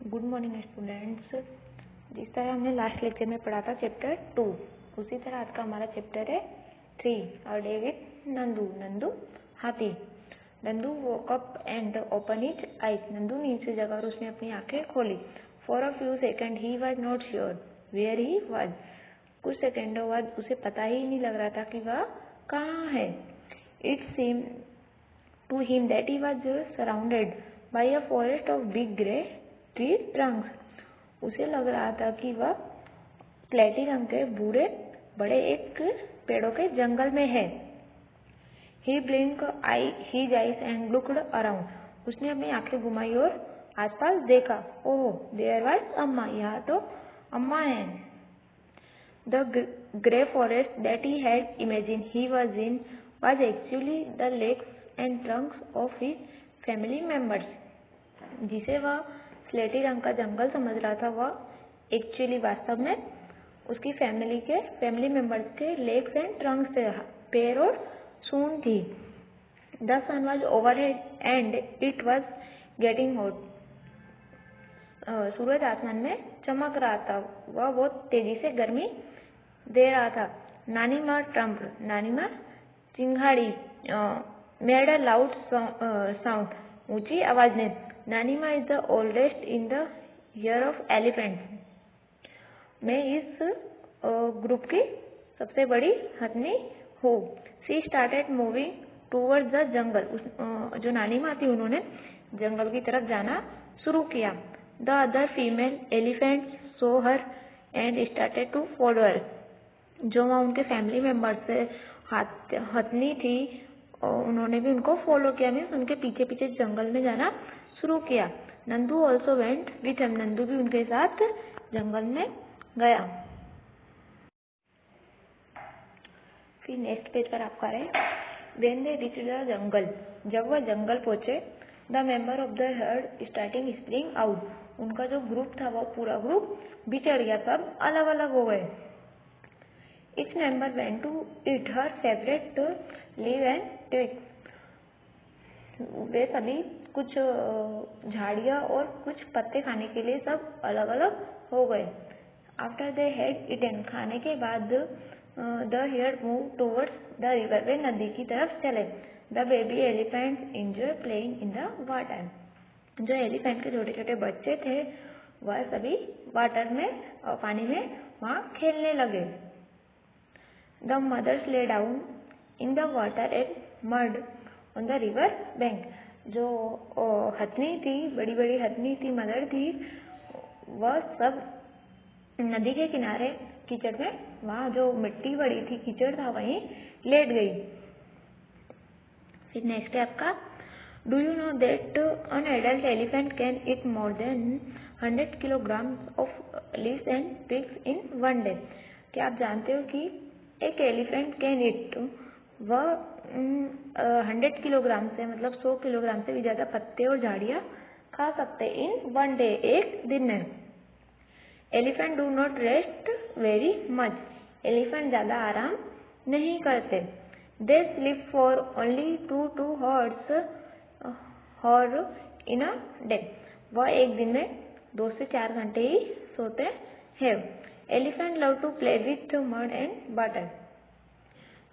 Good morning students. जिस तरह हमने लास्ट लेक्चर में पढ़ा था चैप्टर 2, उसी तरह आज का हमारा चैप्टर है 3 और डे विथ नंदू। नंदू हाथी। Nandu woke up and open his eyes. Nandu नींद से जगा और उसने अपनी आंखें खोली। For a few second he was not sure where he was. कुछ सेकेंडों बाद उसे पता ही नहीं लग रहा था कि वह कहाँ है। It seem to him that he was surrounded by a forest of big grey tree trunks. उसे लग रहा था कि वह स्लेटी रंग के बूढ़े बड़े एक पेड़ों के जंगल में है। He blinked his eyes and looked around. उसने अपनी आंखें घुमाई और आसपास देखा। ओह, there was अम्मा। यहाँ तो अम्मा है। The grey forest that he had imagined he was in was actually the legs and trunks of his family members. जिसे वह स्लेटी रंग का जंगल समझ रहा था, वह एक्चुअली वास्तव में उसकी फैमिली मेंबर्स के लेग्स एंड ट्रंक्स थे, पैर और सूंड थी। The sun was overhead and it was getting hot. सूरज आसमान में चमक रहा था, वह बहुत तेजी से गर्मी दे रहा था। नानी माँ ट्रम्प। नानी माँ चिंगाड़ी। Made a loud sound. ऊंची आवाज ने। नानी माँ is the oldest in the year of elephant. मैं इस ग्रुप की सबसे बड़ी हथनी हूँ। She started moving towards the jungle. जो नानी माँ थी उन्होंने जंगल की तरफ जाना शुरू किया। The other female elephant saw her and started to follow her. जो वहाँ उनके फैमिली मेंबर्स से हथनी थी, उन्होंने भी उनको फॉलो किया, मीन्स उनके पीछे पीछे जंगल में जाना शुरू किया। Nandu also went with him. Nandu भी उनके साथ जंगल में गया। फिर नेक्स्ट पेज पर आपका है when they reached the jungle. जब वह जंगल पहुंचे, the member of the heard starting spring out. उनका जो ग्रुप था वह पूरा ग्रुप बिछड़ गया, सब अलग अलग हो गए। Each member went to eat her favorite leaf and twigs. वे सभी कुछ झाड़ियाँ और कुछ पत्ते खाने के लिए सब अलग अलग हो गए। After they had eaten, खाने के बाद the herd moved towards the river. वे नदी की तरफ चले। The baby elephants enjoy playing in the water. जो एलिफेंट के छोटे छोटे बच्चे थे वह सभी वाटर में पानी में वहाँ खेलने लगे। The mothers lay down in the water and mud on the river bank. जो हथनी थी, बड़ी बड़ी हथनी थी, मदर थी, वह सब नदी के किनारे कीचड़ में, वहाँ जो मिट्टी बड़ी थी, कीचड़ था, वहीं लेट गई। फिर नेक्स्ट है आपका do you know that an adult elephant can eat more than 100 kilograms of leaves and twigs in one day. क्या आप जानते हो कि एक एलिफेंट कैन ईट, वह 100 किलोग्राम से, मतलब 100 किलोग्राम से भी ज़्यादा पत्ते और झाड़ियाँ खा सकते इन वन डे, एक दिन में। Elephant do not rest very much. Elephant ज़्यादा आराम नहीं करते। They sleep for only 2 to 4 hours in a day. वह एक दिन में 2 से 4 घंटे ही सोते हैं। Elephant love to play with mud and water.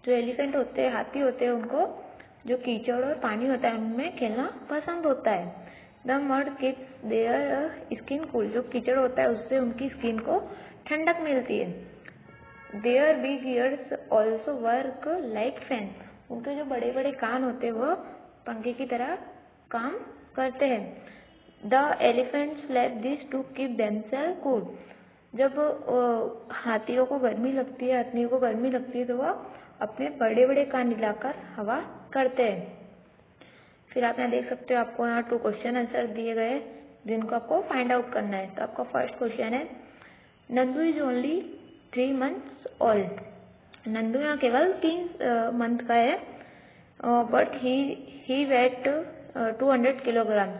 जो एलिफेंट होते हैं, हाथी होते हैं, उनको जो कीचड़ और पानी होता है उनमें खेलना पसंद होता है। The mud keeps their skin cool. जो कीचड़ होता है उससे उनकी स्किन को ठंडक मिलती है। Their big ears also work like fan. उनके जो बड़े बड़े कान होते हैं वो पंखे की तरह काम करते हैं। The elephants slap this to keep themselves cool. जब हाथियों को गर्मी लगती है, हथनियों को गर्मी लगती है, तो वह अपने बड़े बड़े कान हिलाकर हवा करते हैं। फिर आप यहाँ देख सकते हो, आपको यहाँ 2 क्वेश्चन आंसर दिए गए जिनको आपको फाइंड आउट करना है। तो आपका फर्स्ट क्वेश्चन है Nandu is only 3 months old. Nandu यहाँ केवल 3 मंथ का है, but he weight 200 kilogram.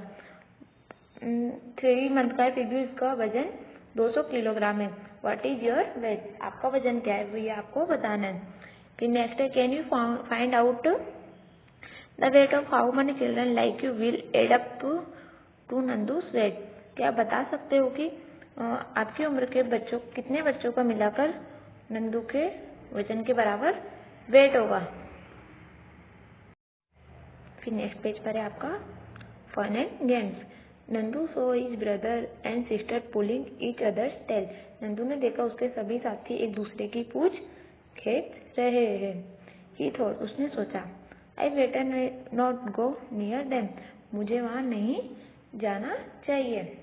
3 month का है, फिर भी उसका वजन 200 किलोग्राम है। What is your weight. आपका वजन क्या है वो ये आपको बताना है। फिर नेक्स्ट है can you find out the weight of how many children like you will add up to Nandu's weight. क्या आप बता सकते हो कि आपकी उम्र के बच्चों कितने बच्चों का मिलाकर नंदू के वजन के बराबर वेट होगा। फिर नेक्स्ट पेज पर है आपका fun and games. Nandu saw his brother and sister pulling each others tail. Nandu ने देखा उसके सभी साथी एक दूसरे की पूंछ खींच रहे हैं। ही थॉट, उसने सोचा, I better not go near them, मुझे वहां नहीं जाना चाहिए।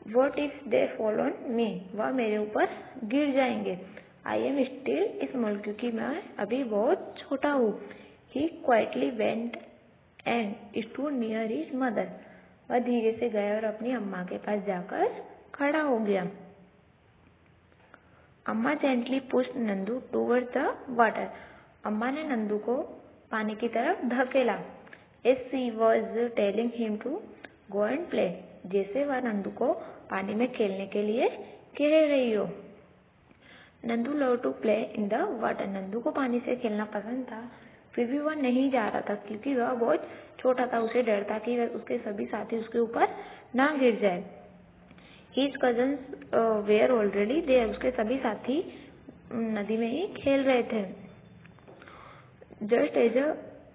What if they fall on me, वह मेरे ऊपर गिर जाएंगे। आई एम स्टिल स्मॉल, क्योंकि मैं अभी बहुत छोटा हूँ। He quietly went and stood near his mother, वह धीरे से गया और अपनी अम्मा के पास जाकर खड़ा हो गया। Amma gently pushed Nandu toward the water, Amma ने नंदू को पानी की तरफ धकेला। As she was telling him to go and play, जैसे वह नंदू को पानी में खेलने के लिए कह रही हो। Nandu love to play in the water, Nandu को पानी से खेलना पसंद था, फिर भी वह नहीं जा रहा था क्योंकि वह बहुत छोटा था। उसे डर था कि उसके सभी साथी उसके ऊपर ना गिर जाए। His cousins were already there, उसके सभी साथी नदी में ही खेल रहे थे। Just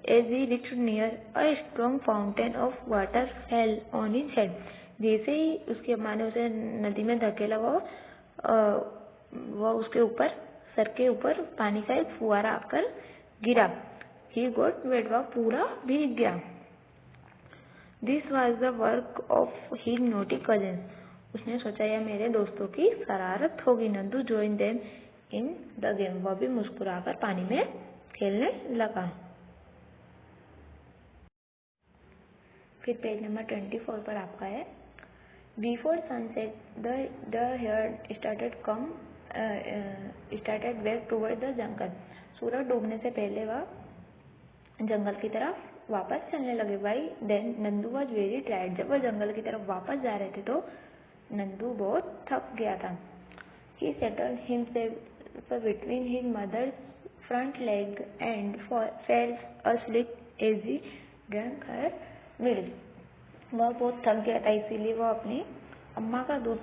as he reached near, a strong fountain of water fell on his head. जैसे ही उसकी अम्मा ने उसे नदी में धकेला, वह उसके ऊपर, सर के ऊपर पानी का एक फुहारा आकर गिरा। He got wet, वह पूरा भीग गया। This was the work of his naughty cousins. उसने सोचा यह मेरे दोस्तों की शरारत होगी। Nandu joined them in the game, वह भी मुस्कुराकर पानी में खेलने लगा। फिर पेज नंबर 24 पर आपका है, before sunset the herd started back toward the jungle, सूरज डूबने से पहले वह जंगल की तरफ वापस चलने लगे। By then Nandu was very tired, जब वह जंगल की तरफ वापस जा रहे थे तो नंदू बहुत थक गया था। He settled himself between his mother's front leg and fell asleep as he drank her milk, वह बहुत थक गया था इसीलिए वह अपनी अम्मा का दूध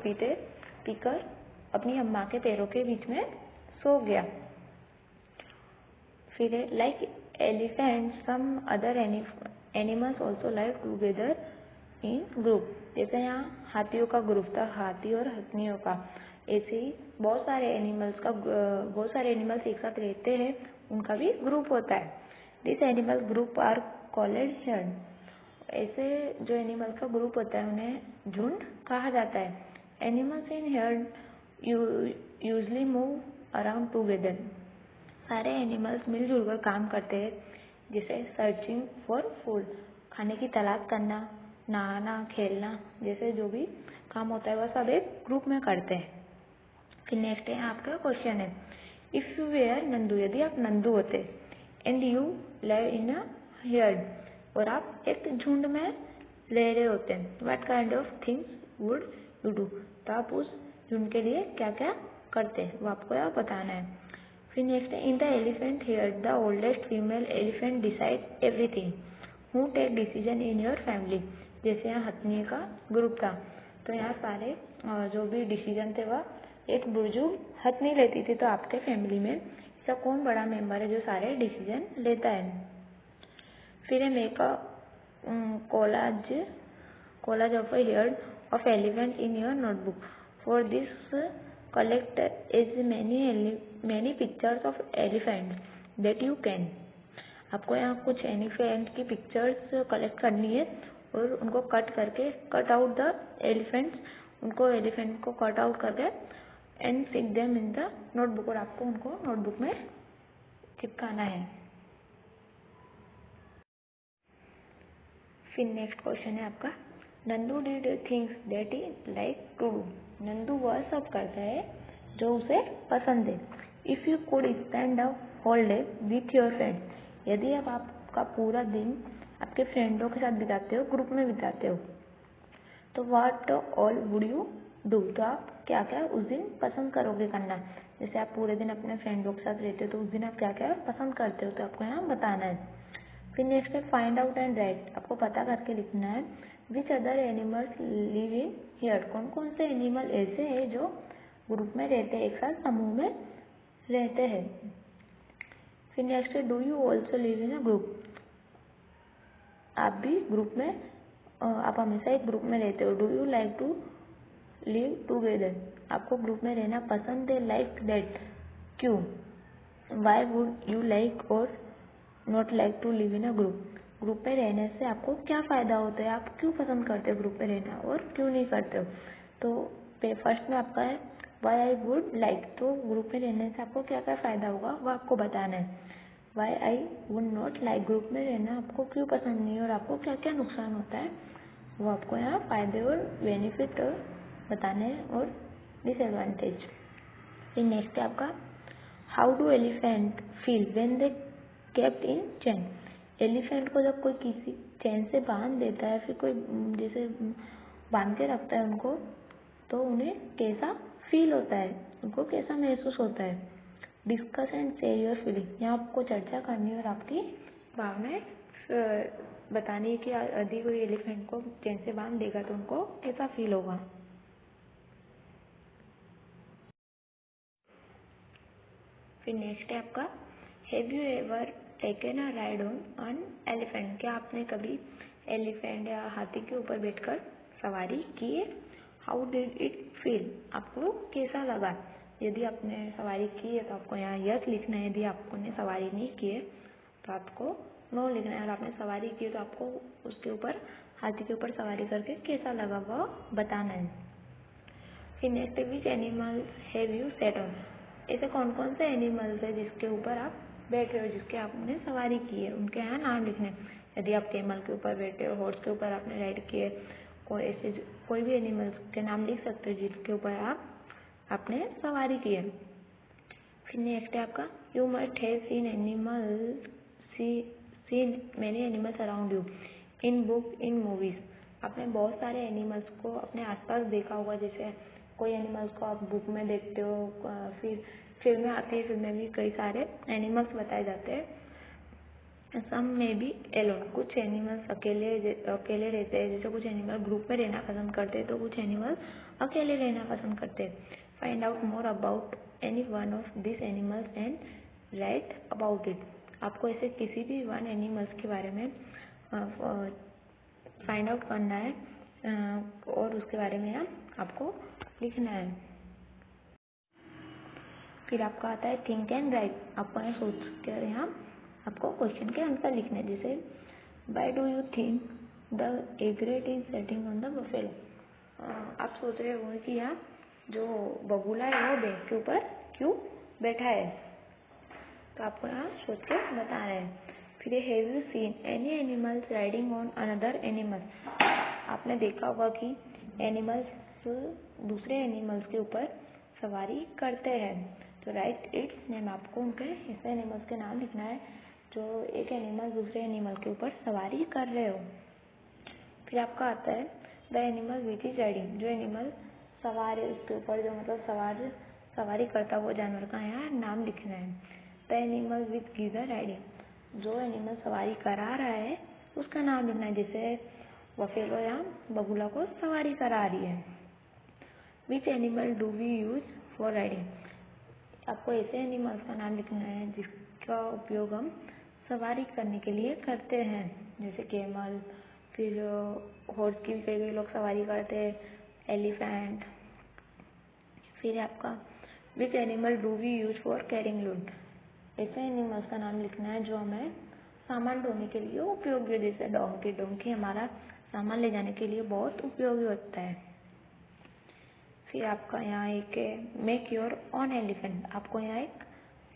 पीकर अपनी अम्मा के पैरों के बीच में सो गया। फिर like elephant some other animals also live together in group, जैसे यहाँ हाथियों का ग्रुप था, हाथी और हथनियों का, ऐसे ही बहुत सारे एनिमल्स एक साथ रहते हैं, उनका भी ग्रुप होता है। This animal group are called herd, ऐसे जो एनिमल्स का ग्रुप होता है उन्हें झुंड कहा जाता है। Animals in heard usually move around together, सारे एनिमल्स मिलजुल कर काम करते हैं, जैसे सर्चिंग फॉर फूड, खाने की तलाश करना, नहाना, खेलना, जैसे जो भी काम होता है वह सब एक ग्रुप में करते हैं। फिर नेक्स्ट है आपका क्वेश्चन है, इफ यू वेयर नंदू, यदि आप नंदू होते, and you live in a herd, और आप एक झुंड में रह रहे होते, what kind of things would you do, तो आप उस झुंड के लिए क्या क्या करते, वो आपको यहाँ बताना है। फिर नेक्स्ट है, in the elephant herd the oldest female elephant decide everything, who take decision in your family, जैसे यहाँ हथनी का ग्रुप था तो यहाँ सारे जो भी डिसीजन थे वह एक बुजुर्ग हथनी लेती थी, तो आपके फैमिली में ऐसा कौन बड़ा मेंबर है जो सारे डिसीजन लेता है। फिर है make a collage of a herd of elephant in your notebook, for this collect as many pictures of elephants that you can, आपको यहाँ कुछ एलिफेंट की पिक्चर्स कलेक्ट करनी है और उनको कट आउट द एलिफेंट्स, उनको एलिफेंट को कट आउट करके and stick them in the notebook, और आपको उनको नोटबुक में चिपकाना है। फिर नेक्स्ट क्वेश्चन है आपका, Nandu did things that he like to do, Nandu वह सब करता है जो उसे पसंद है। If you could spend a whole day with your friend, यदि आप आपका पूरा दिन आपके फ्रेंडों के साथ बिताते हो, ग्रुप में बिताते हो, तो what all would you do, तो आप क्या क्या उस दिन पसंद करोगे करना, जैसे आप पूरे दिन अपने फ्रेंडों के साथ रहते हो तो उस दिन आप क्या क्या पसंद करते हो, तो आपको यहाँ बताना है। फिर नेक्स्ट है फाइंड आउट एंड राइट, आपको पता करके लिखना है which other animals live in here, कौन कौन से एनिमल ऐसे हैं जो ग्रुप में रहते हैं, एक साथ समूह में रहते हैं। फिर नेक्स्ट है do you also live in a group, आप भी ग्रुप में, आप हमेशा एक ग्रुप में रहते हो। Do you like to live together, आपको ग्रुप में रहना पसंद है। लाइक दैट, क्यों। वाई वुड यू लाइक और not like to live in a group, group में रहने से आपको क्या फ़ायदा होता है, आप क्यों पसंद करते हो ग्रुप में रहना और क्यों नहीं करते हो। तो फर्स्ट में आपका है वाई आई वुड लाइक, तो ग्रुप में रहने से आपको क्या क्या फ़ायदा होगा वो आपको बताना है। Why I would not like, group में रहना आपको क्यों पसंद नहीं है और आपको क्या क्या नुकसान होता है वो आपको यहाँ फ़ायदे और बेनिफिट बताने हैं और डिसएडवांटेज। फिर नेक्स्ट है आपका how do elephant feel when they kept in chain, elephant को जब कोई किसी चैन से बांध देता है, फिर कोई जैसे बांध के रखता है उनको, तो उन्हें कैसा फील होता है, उनको कैसा महसूस होता है। Discuss and share your feeling, यहाँ आपको चर्चा करनी है और आपकी भावनाएं बतानी है कि यदि कोई एलिफेंट को चैन से बांध देगा तो उनको कैसा फील होगा। फिर नेक्स्ट है आपका have you ever taken a ride on an elephant, क्या आपने कभी एलिफेंट या हाथी के ऊपर बैठकर सवारी की है। हाउ डिड इट फील, आपको कैसा लगा। यदि आपने सवारी की है तो आपको यहाँ यस लिखना है, यदि आपने सवारी नहीं की है तो आपको नो लिखना है, और आपने सवारी की है तो आपको उसके ऊपर हाथी के ऊपर सवारी करके कैसा लगा वो बताना है। फिर next which animal have you set on, ऐसे कौन कौन से एनिमल्स है जिसके ऊपर आप बैठे हो, जिसके आपने सवारी की है, उनके यहाँ नाम लिखने। यदि आप कैमल के ऊपर बैठे हो, हॉर्स के ऊपर आपने राइड किए, कोई ऐसे कोई भी एनिमल्स के नाम लिख सकते हो जिसके ऊपर आपने सवारी की है। फिर नेक्स्ट है आपका you must have seen animal seen many animals around you in book in movies, आपने बहुत सारे एनिमल्स को अपने आसपास देखा होगा, जैसे कोई एनिमल्स को आप बुक में देखते हो, फिर फिल्में आती है, फिल्में भी कई सारे एनिमल्स बताए जाते हैं। सम में बी एलोन, कुछ एनिमल्स अकेले रहते हैं, जैसे कुछ एनिमल ग्रुप में रहना पसंद करते हैं तो कुछ एनिमल्स अकेले रहना पसंद करते हैं। Find out more about any one of this animals and right about it, आपको ऐसे किसी भी वन एनिमल्स के बारे में फाइंड आउट करना है और उसके बारे में आपको लिखना है। फिर आपका आता है थिंक एंड राइट, आपको यहाँ सोच कर यहाँ आपको क्वेश्चन के आंसर लिखने हैं। जैसे Y do you think the एग्रेट is setting on the buffalo, आप सोच रहे हो कि यहाँ जो बगुला है वो बैग के ऊपर क्यों बैठा है, तो आपको यहाँ सोच के बता रहे हैं। फिर have you seen any animals riding on another animal, आपने देखा होगा कि एनिमल्स दूसरे एनिमल्स के ऊपर सवारी करते हैं, तो राइट इट्स नेम, आपको उनके ऐसे एनिमल्स के नाम लिखना है जो एक एनिमल दूसरे एनिमल के ऊपर सवारी कर रहे हो। फिर आपका आता है the animal which is riding, जो एनिमल सवार है उसके ऊपर, जो मतलब सवारी करता हुआ जानवर का यहाँ नाम लिखना है। The animal which gives riding, जो एनिमल सवारी करा रहा है उसका नाम लिखना है, जैसे बफेलो यहाँ बगुला को सवारी करा रही है। Which animal do we use for riding, आपको ऐसे एनिमल्स का नाम लिखना है जिसका उपयोग हम सवारी करने के लिए करते हैं, जैसे कैमल, फिर हॉर्स की कई लोग सवारी करते हैं, एलिफेंट। फिर आपका which animal do we use for carrying load, ऐसे एनिमल्स का नाम लिखना है जो हमें सामान ढोने के लिए उपयोगी है, जैसे डोंकी हमारा सामान ले जाने के लिए बहुत उपयोगी होता है। फिर आपका यहाँ एक है मेक योर ऑन एलिफेंट, आपको यहाँ एक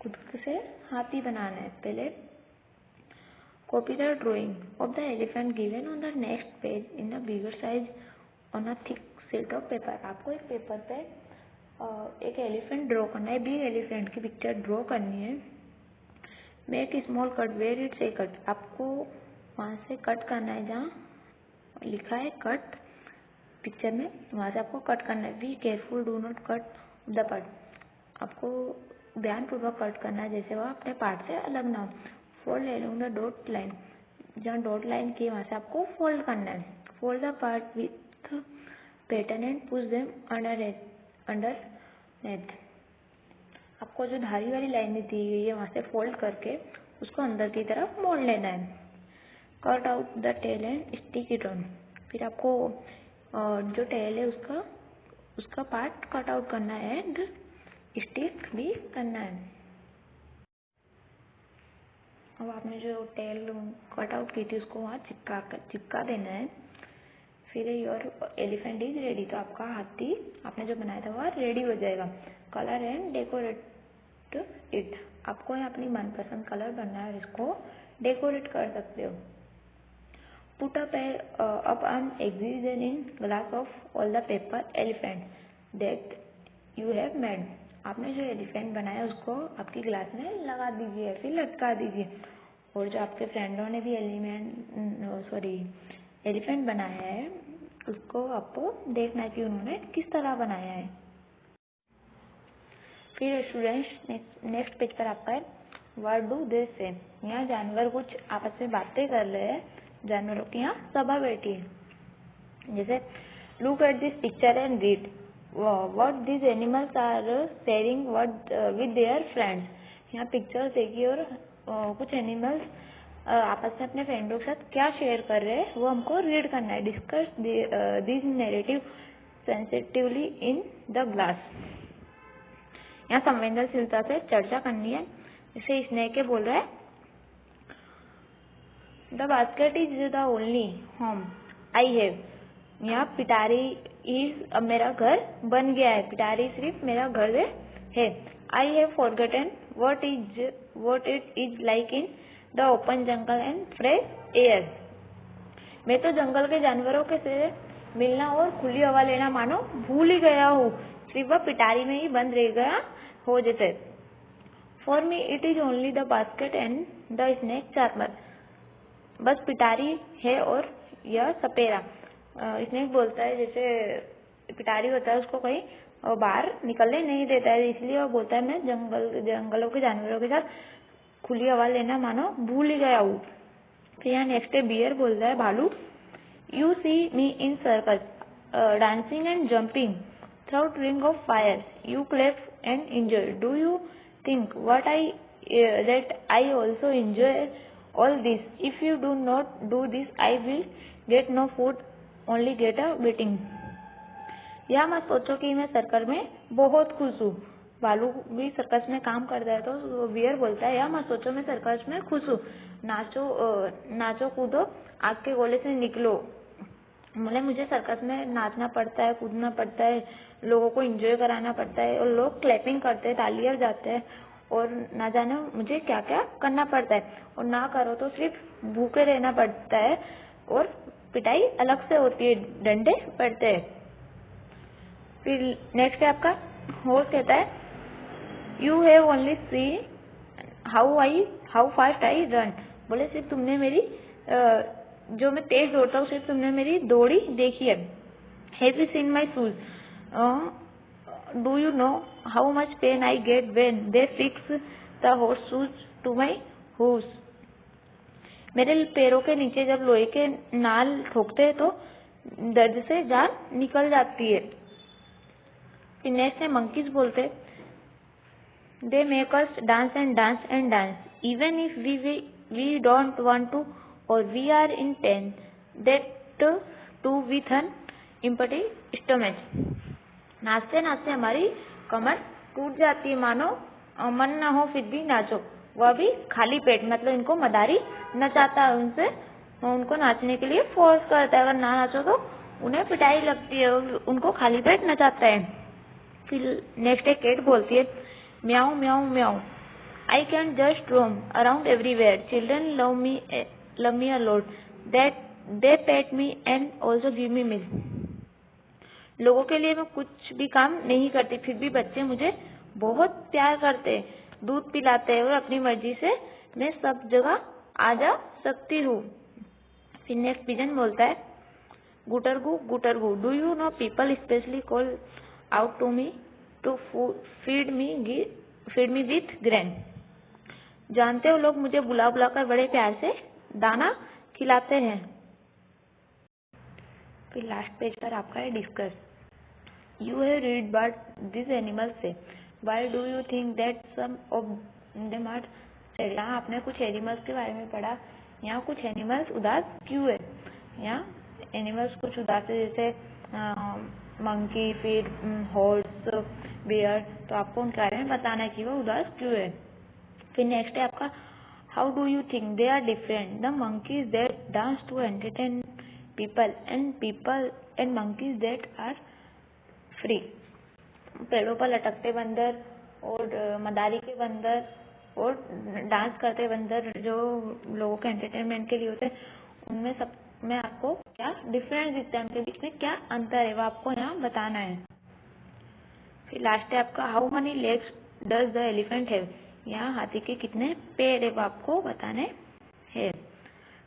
खुद से हाथी बनाना है। पहले copy the drawing of the elephant given on the next page in a bigger size on a thick sheet of paper, आपको एक पेपर पे एक एलिफेंट ड्रॉ करना है, बिग एलिफेंट की पिक्चर ड्रॉ करनी है। Make small cut where it's a cut, आपको वहाँ से कट करना है जहाँ लिखा है कट पिक्चर में, वहाँ से आपको कट करना है। Be careful do not cut the part, आपको ध्यानपूर्वक कट करना है जैसे वह अपने पार्ट से अलग ना हो। Fold along the dot line, जहाँ डॉट लाइन की वहाँ से आपको फोल्ड करना है। Fold the part with pattern and push them underneath. आपको जो धारी वाली लाइनें दी गई है वहाँ से फोल्ड करके उसको अंदर की तरफ मोड़ लेना है. Cut out the tail and stick it on. फिर आपको जो टेल है उसका पार्ट कट आउट करना है एंड स्टिक भी करना है. अब आपने जो टेल कट आउट की थी उसको वहाँ चिपका देना है. फिर योर एलिफेंट इज रेडी. तो आपका हाथी आपने जो बनाया था वह रेडी हो जाएगा. Colour and decorate it. आपको अपनी मनपसंद कलर बनना है और इसको डेकोरेट कर सकते हो. Put up an exhibition in glass of all the paper elephant that you have made. आपने जो एलिफेंट बनाया उसको आपकी ग्लास में लगा दीजिए, फिर लटका दीजिए. और जो आपके फ्रेंडों ने भी एलिफेंट बनाया है उसको आपको देखना है कि उन्होंने किस तरह बनाया है. फिर स्टूडेंट्स नेक्स्ट पेज पर आपका है व्हाट डू दे से. यहाँ जानवर कुछ आपस में बातें कर रहे हैं. जानवरों की यहाँ सभा बैठी है. जैसे look at this picture and read what this animals are sharing with their friends. यहाँ पिक्चर देखिए और कुछ एनिमल्स आपस में अपने फ्रेंडों के साथ क्या शेयर कर रहे हैं वो हमको रीड करना है. Discuss this narrative sensitively in the glass. यहाँ संवेदनशीलता से चर्चा करनी है. इसे स्नेह के बोल रहा है the basket is the only home I have. यहाँ पिटारी इज अब मेरा घर बन गया है. पिटारी सिर्फ मेरा घर है. I have forgotten what it is like in the open jungle and fresh air. मैं तो जंगल के जानवरों के से मिलना और खुली हवा लेना मानो भूल ही गया हूँ. सिर्फ वह पिटारी में ही बंद रह गया हो जैसे. For me it is only the basket and the snake charmer. बस पिटारी है और यह सपेरा. स्नेक बोलता है जैसे पिटारी होता है उसको कहीं बाहर निकलने नहीं देता है, इसलिए वो बोलता है मैं जंगलों के जानवरों के साथ खुली हवा लेना मानो भूल ही गया हूँ. फिर यहाँ नेक्स्ट है बियर बोल रहा है भालू. You see me in circus dancing and jumping throughout ring of fire. You clap and enjoy. Do you think that I also enjoy all this? If you do not do this, I will get no food, only get a beating. या मत सोचो कि मैं circus में बहुत खुश हूँ. भालू भी सर्कस में काम करता है तो बियर बोलता है या मत सोचो मैं सर्कस में खुश हूँ. नाचो कूदो आग के गोले से निकलो. मतलब मुझे सर्कस में नाचना पड़ता है, कूदना पड़ता है, लोगों को एंजॉय कराना पड़ता है और लोग क्लैपिंग करते हैं, तालियां जाते हैं और ना जाने मुझे क्या क्या करना पड़ता है. और ना करो तो सिर्फ भूखे रहना पड़ता है और पिटाई अलग से होती है, डंडे पड़ते हैं. फिर नेक्स्ट है आपका हॉर्स कहता है you have only see how fast I run. बोले सिर्फ तुमने मेरी जो मैं तेज दौड़ता हूँ सिर्फ तुमने मेरी दौड़ी देखी है. Have you seen my shoes. Do you know how much pain I get when they fix the horse shoes to my hooves. मेरे पैरों के नीचे जब लोहे के नाल ठोकते हैं तो दर्द से जान निकल जाती है. फिर नेक्स्ट है मंकीज बोलते they make us dance and dance and dance even if we don't want to or we are in pain that too with an empty stomach. नाचते नाचते हमारी कमर टूट जाती है, मानो मन ना हो फिर भी नाचो, वह भी खाली पेट. मतलब इनको मदारी नचाता है, उनको नाचने के लिए फोर्स करता है. अगर ना नाचो तो उन्हें पिटाई लगती है, उनको खाली पेट नचाता है. फिर नेक्स्ट है कैट बोलती है म्याऊ म्याऊ म्याऊ. I can just roam around everywhere. Children love me a lot that they pet me and also give me milk. लोगों के लिए मैं कुछ भी काम नहीं करती, फिर भी बच्चे मुझे बहुत प्यार करते हैं, दूध पिलाते हैं और अपनी मर्जी से मैं सब जगह आ जा सकती हूँ. फिर नेक्स्ट पिजन बोलता है गुटरगू. Do you know people specially call out to me to feed me with grain. जानते हो लोग मुझे बुला बुलाकर बड़े प्यार से दाना खिलाते हैं. फिर लास्ट पेज पर आपका है discuss. You have read but this animals से why do you think that some of them are sad. यहाँ आपने कुछ एनिमल्स के बारे में पढ़ा, यहाँ कुछ एनिमल्स उदास क्यों है। यहाँ एनिमल्स कुछ उदास है, जैसे मंकी, फिर हॉर्स, बियर, तो आपको उनके बारे में बताना है कि वो उदास क्यों है। फिर नेक्स्ट है आपका how do you think they are different. The monkeys that dance to entertain people and monkeys that are free। पेड़ों पर लटकते बंदर और मदारी के बंदर और डांस करते बंदर जो लोगों के एंटरटेनमेंट के लिए होते हैं, उनमें सब में आपको क्या डिफरेंस दिखता है, उनके बीच में क्या अंतर है वो आपको यहाँ बताना है। फिर लास्ट है आपका how many legs does the elephant have. यहाँ हाथी के कितने पैर है वो आपको बताने हैं।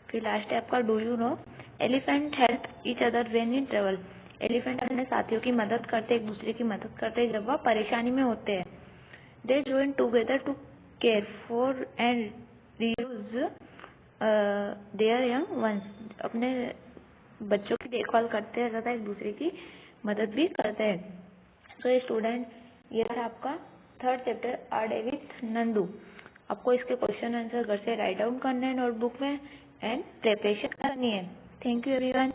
फिर लास्ट है आपका do you no elephant help each other when in travel. Elephant अपने साथियों की मदद करते, एक दूसरे की मदद करते जब वह परेशानी में होते हैं। They join together to care for and rescue their young ones. अपने बच्चों की देखभाल करते हैं तथा एक दूसरे की मदद भी करते हैं। सो ये स्टूडेंट, ये था आपका third chapter our day with Nandu. आपको इसके क्वेश्चन आंसर घर से राइट डाउन करने हैं नोटबुक में एंड प्रिपरेशन करनी है। Thank you everyone.